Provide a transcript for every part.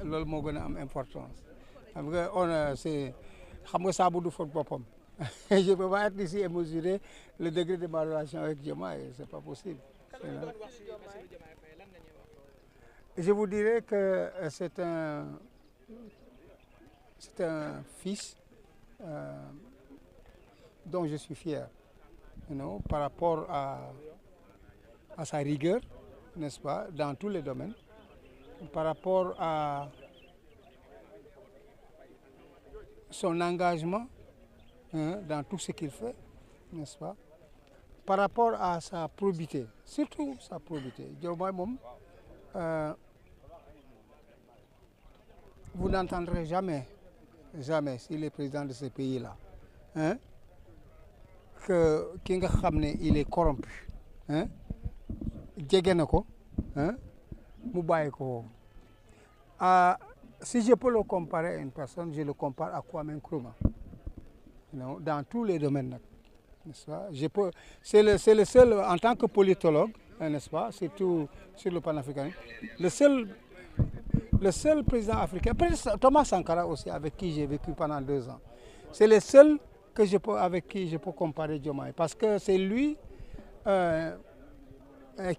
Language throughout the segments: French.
loolu moo gën a am importance xam nga c'est xam nga saabu du fóot boppam je peux pas être ici et mesurer le degré de ma relation avec Diomaye c'est pas possible. Je vous dirais que c'est un fils dont je suis fier, par rapport à sa rigueur, n'est-ce pas, dans tous les domaines, par rapport à son engagement dans tout ce qu'il fait, n'est-ce pas, par rapport à sa probité, surtout sa probité. Diomaye moom, vous n'entendrez jamais, s'il est président de ce pays-là, que ki nga xam ne il est corrompu, jege na ko, mu bàyyi ko. Si je peux le comparer à une personne, je le compare à Kwame Nkrumah, dans tous les domaines, n'est-ce pas? C'est le seul, en tant que politologue, n'est-ce pas, surtout sur le panafricanisme, le seul président africain, Thomas Sankara aussi, avec qui j'ai vécu pendant 2 ans, c'est le seul avec qui je peux comparer Diomaye, parce que c'est lui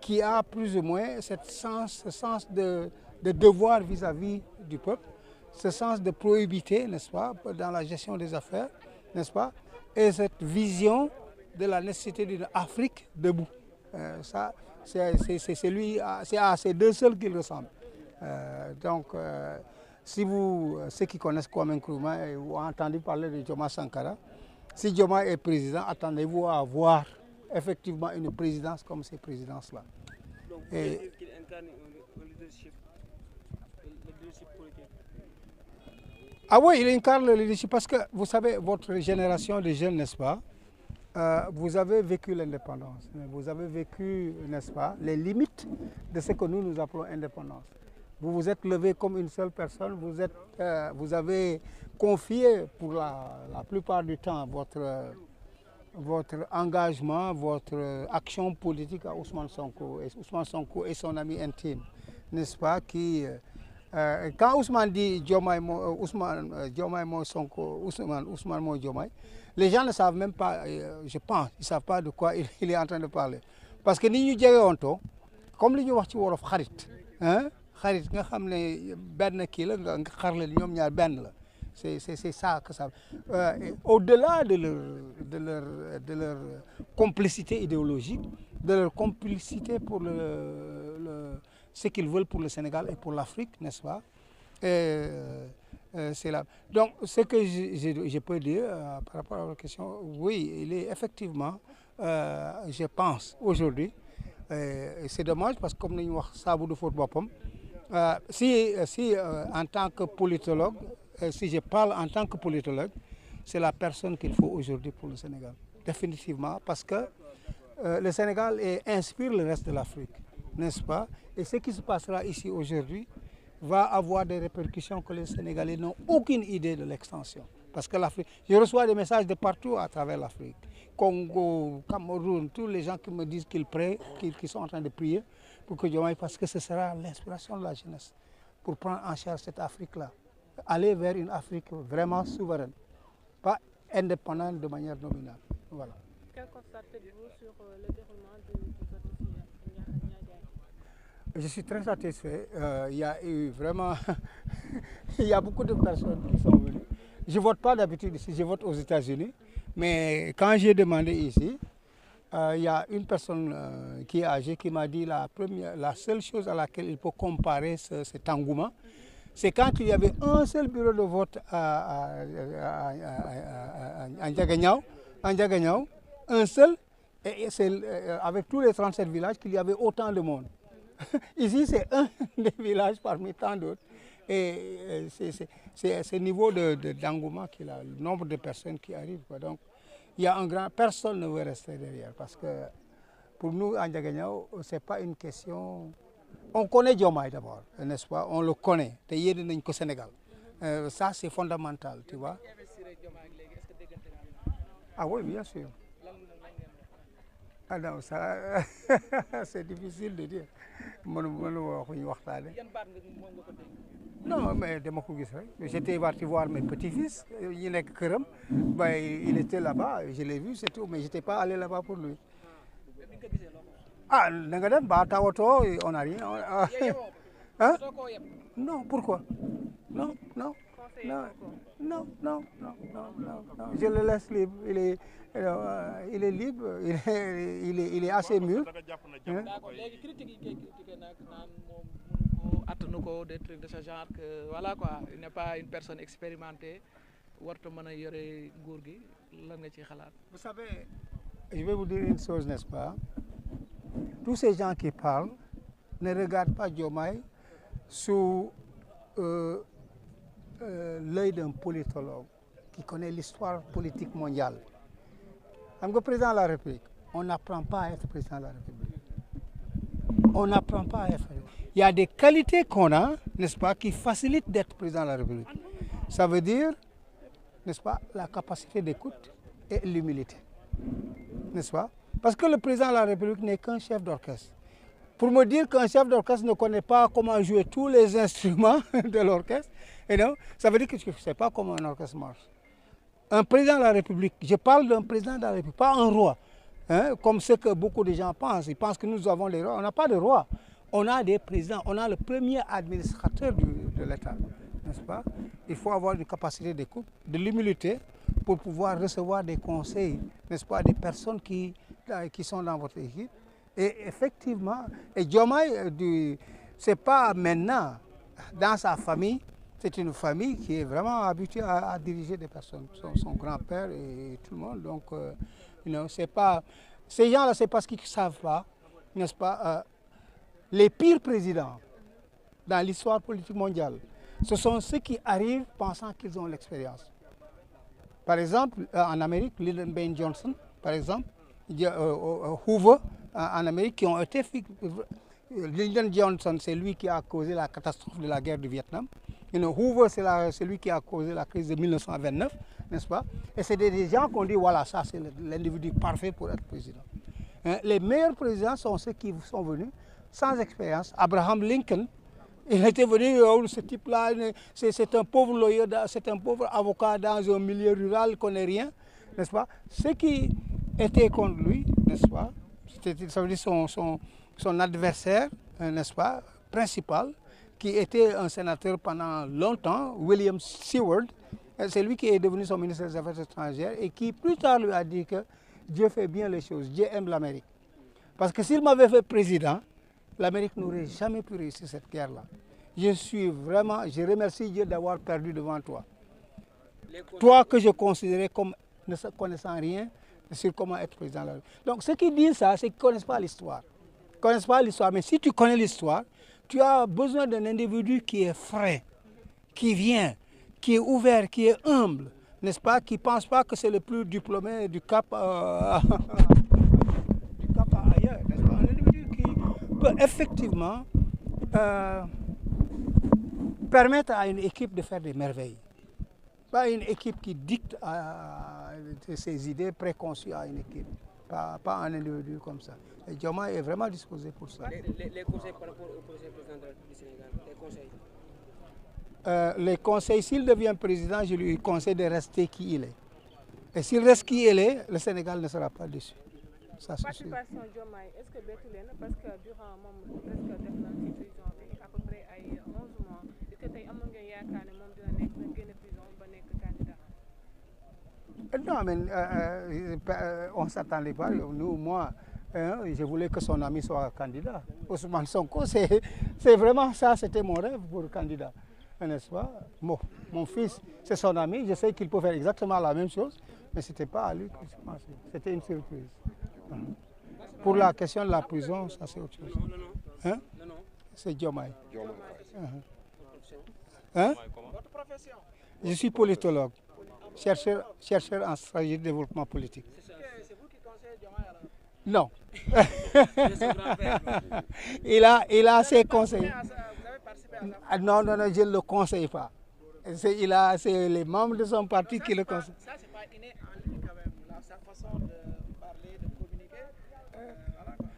qui a plus ou moins ce sens de devoir vis-à-vis du peuple, ce sens de probité, n'est-ce pas, dans la gestion des affaires, n'est-ce pas, et cette vision de la nécessité d'une Afrique debout. Ça, c'est lui, c'est à ces deux seuls qu'il ressemble. Donc, si ceux qui connaissent Kwame Nkrumah ont entendu parler de Thomas Sankara, si Diomaye est président, attendez-vous à avoir effectivement une présidence comme ces présidences-là. Donc, vous voulez dire qu'il incarne le leadership politique? Ah oui, il incarne le leadership parce que, vous savez, votre génération de jeunes, n'est-ce pas, vous avez vécu l'indépendance, vous avez vécu, n'est-ce pas, les limites de ce que nous appelons indépendance. Vous vous êtes levé comme une seule personne, vous avez confié pour la plupart du temps votre engagement, votre action politique à Ousmane Sonko et son ami intime, n'est-ce pas, qui... quand Ousmane dit Diomaye mo Sonko, Ousmane mo Diomaye, les gens ne savent même pas, je pense, ils ne savent pas de quoi il est en train de parler. Parce que ni ñu jegewontoo comme li ñu wax ci wolof xarit, xarit nga xam ne benn kii la nga xarle ñoom ñaar benn la. C'est ça que ça. Au-delà de leur complicité idéologique, de leur complicité pour ce qu'ils veulent pour le Sénégal et pour l'Afrique, n'est-ce pas? C'est là. Donc, ce que je peux dire par rapport à votre question, oui, il est effectivement, je pense, aujourd'hui, c'est dommage parce que comme nous avons dit, si en tant que politologue, si je parle en tant que politologue, c'est la personne qu'il faut aujourd'hui pour le Sénégal. Définitivement, parce que le Sénégal inspire le reste de l'Afrique, n'est-ce pas? Et ce qui se passera ici aujourd'hui va avoir des répercussions que les Sénégalais n'ont aucune idée de l'extension. Parce que l'Afrique, je reçois des messages de partout à travers l'Afrique. Congo, Cameroun, tous les gens qui me disent qu'ils prient, qu'ils sont en train de prier pour que Diomaye, parce que ce sera l'inspiration de la jeunesse pour prendre en charge cette Afrique-là. Aller vers une Afrique vraiment souveraine, pas indépendante de manière nominale. Voilà. Quel constat faites-vous sur le déroulement de votre filière? Je suis très satisfait. Il y a eu vraiment... il y a beaucoup de personnes qui sont venues. Je ne vote pas d'habitude ici, je vote aux États-Unis. Mais quand j'ai demandé ici, il y a une personne qui est âgée qui m'a dit la seule chose à laquelle il peut comparer cet engouement, c'est quand il y avait un seul bureau de vote à Ndiaganiao, un seul, et c'est avec tous les 37 villages qu'il y avait autant de monde. Ici, c'est un des villages parmi tant d'autres. Et c'est ce niveau d'engouement qu'il a, le nombre de personnes qui arrivent, quoi. Donc, il y a personne ne veut rester derrière. Parce que pour nous, à Ndiaganiao, ce n'est pas une question... On connaît Diomaye d'abord, n'est-ce pas? On le connaît. Au Sénégal. Ça, c'est fondamental, tu vois. Ah oui, bien sûr. Ah non, ça, c'est difficile de dire. Non, mais dama ko gis rek. J'étais parti voir mes petits-fils. Il nekk këram. Ben, il était là-bas, je l'ai vu, c'est tout. Mais je n'étais pas allé là-bas pour lui. Ah, da nga dem ba tawatoo, on n'a rien. Hein? Non, pourquoi? Non, non, Conseiller non, ko. non, non, non, non, non, non. Je le laisse libre. Il est libre, il est assez mûr. Hein? d'accord léegi critique yi koy critiqué nag naan moom attanu ko des trucs de ce genre que voilà quoi il n'est pas une personne expérimentée warta mën a yore nguur gi lan nga ciy xalaat. Vous savez, je vais vous dire une chose, n'est-ce pas? Tous ces gens qui parlent ne regardent pas Diomaye sous l'œil d'un politologue qui connaît l'histoire politique mondiale. Xam nga président de la République, on n'apprend pas à être président de la République. On n'apprend pas à être. Il y a des qualités qu'on a, n'est-ce pas, qui facilitent d'être président de la République. Ça veut dire, n'est-ce pas, la capacité d'écoute et l'humilité. N'est-ce pas? Parce que le président de la République n'est qu'un chef d'orchestre. Pour me dire qu'un chef d'orchestre ne connaît pas comment jouer tous les instruments de l'orchestre, et non, ça veut dire que tu ne sais pas comment un orchestre marche. Un président de la République, je parle d'un président de la République, pas un roi, hein, comme ce que beaucoup de gens pensent. Ils pensent que nous avons les rois. On n'a pas de roi. On a des présidents. On a le premier administrateur de l'État, n'est-ce pas? Il faut avoir une capacité d'écoute, de l'humilité pour pouvoir recevoir des conseils, n'est-ce pas, des personnes qui sont dans votre équipe. Et effectivement, et Diomaye, c'est pas maintenant, dans sa famille, c'est une famille qui est vraiment habituée à diriger des personnes, son grand-père et tout le monde. Donc, c'est pas, ces gens-là, c'est parce qu'ils ne savent pas, n'est-ce pas, les pires présidents dans l'histoire politique mondiale, ce sont ceux qui arrivent pensant qu'ils ont l'expérience. Par exemple, en Amérique, Lyndon B. Johnson, par exemple, Hoover, en Amérique, qui ont été... Lyndon Johnson, c'est lui qui a causé la catastrophe de la guerre du Vietnam. Hoover, c'est lui qui a causé la crise de 1929, n'est-ce pas? Et c'est des gens qu'on dit, voilà, ça c'est l'individu parfait pour être président. Hein? Les meilleurs présidents sont ceux qui sont venus sans expérience. Abraham Lincoln, il était venu, ce type-là, c'est un pauvre lawyer, c'est un pauvre avocat dans un milieu rural, il ne connaît rien, n'est-ce pas? Ceux qui étaient contre lui, n'est-ce pas? Ça veut dire son adversaire, n'est-ce pas, principal, qui était un sénateur pendant longtemps, William Seward, c'est lui qui est devenu son ministre des Affaires étrangères et qui plus tard lui a dit que Dieu fait bien les choses, Dieu aime l'Amérique. Parce que s'il m'avait fait président, l'Amérique n'aurait jamais pu réussir cette guerre-là. Je remercie Dieu d'avoir perdu devant toi. Toi que je considérais comme ne connaissant rien sur comment être président de la République. Donc ceux qui disent ça, c'est qu'ils ne connaissent pas l'histoire. Ils ne connaissent pas l'histoire, mais si tu connais l'histoire, tu as besoin d'un individu qui est frais, qui vient, qui est ouvert, qui est humble, n'est-ce pas, qui ne pense pas que c'est le plus diplômé du Cap, du Cap ailleurs, n'est-ce pas, un individu qui peut effectivement permettre à une équipe de faire des merveilles. Pas une équipe qui dicte ses idées préconçues à une équipe, pas un individu comme ça. Et Diomaye est vraiment disposé pour ça. Les conseils par rapport au prochain président du Sénégal, les conseils. Les conseils, s'il devient président, je lui conseille de rester qui il est. Et s'il reste qui il est, le Sénégal ne sera pas déçu. Ça, c'est sûr. Participation Diomaye, est-ce que bettu leen parce que durant moom presque def na ci prison bi à peu près ay 11 mois est-ce que tey amoon ngeen yaakaar ne moom dina génn prison ba nekk candidat? Non, mais on ne s'attendait pas. Nous, moi, je voulais que son ami soit candidat. Ousmane Sonko, c'est vraiment ça, c'était mon rêve pour le candidat. N'est-ce pas? Bon, mon fils, c'est son ami, je sais qu'il peut faire exactement la même chose, mais ce n'était pas à lui que je pensais. C'était une surprise. Pour la question de la prison, ça c'est autre chose. Hein? C'est Diomaye. Hein? Votre profession? Je suis politologue, chercheur en stratégie de développement politique. C'est vous qui conseillez Diomaye alors? Non. il a ses conseils. Vous avez participé à ça? Non, je ne le conseille pas. C'est les membres de son parti qui le conseillent. Ça, c'est pas inné en lui quand même, sa façon de parler, de communiquer.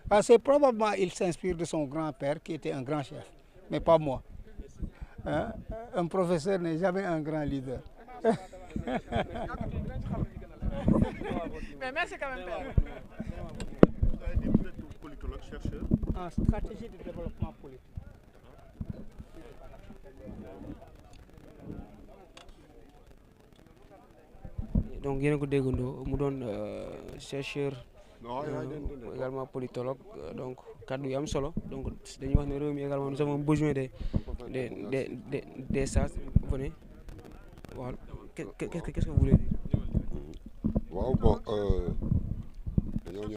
Voilà. C'est probablement il s'inspire de son grand-père qui était un grand chef, mais pas moi. hein, un professeur n'est jamais un grand leader. Mais merci quand même, père. Vous êtes politologue, chercheur. En stratégie de développement politique. donc yéen a ko déggandoo mu doon chercheur également politologue donc kaddu yu am solo donc dañuy wax ne réew mi également nous avons besoin des sages. Venez waaw qu'est-ce que vous voulez dire. waaw bon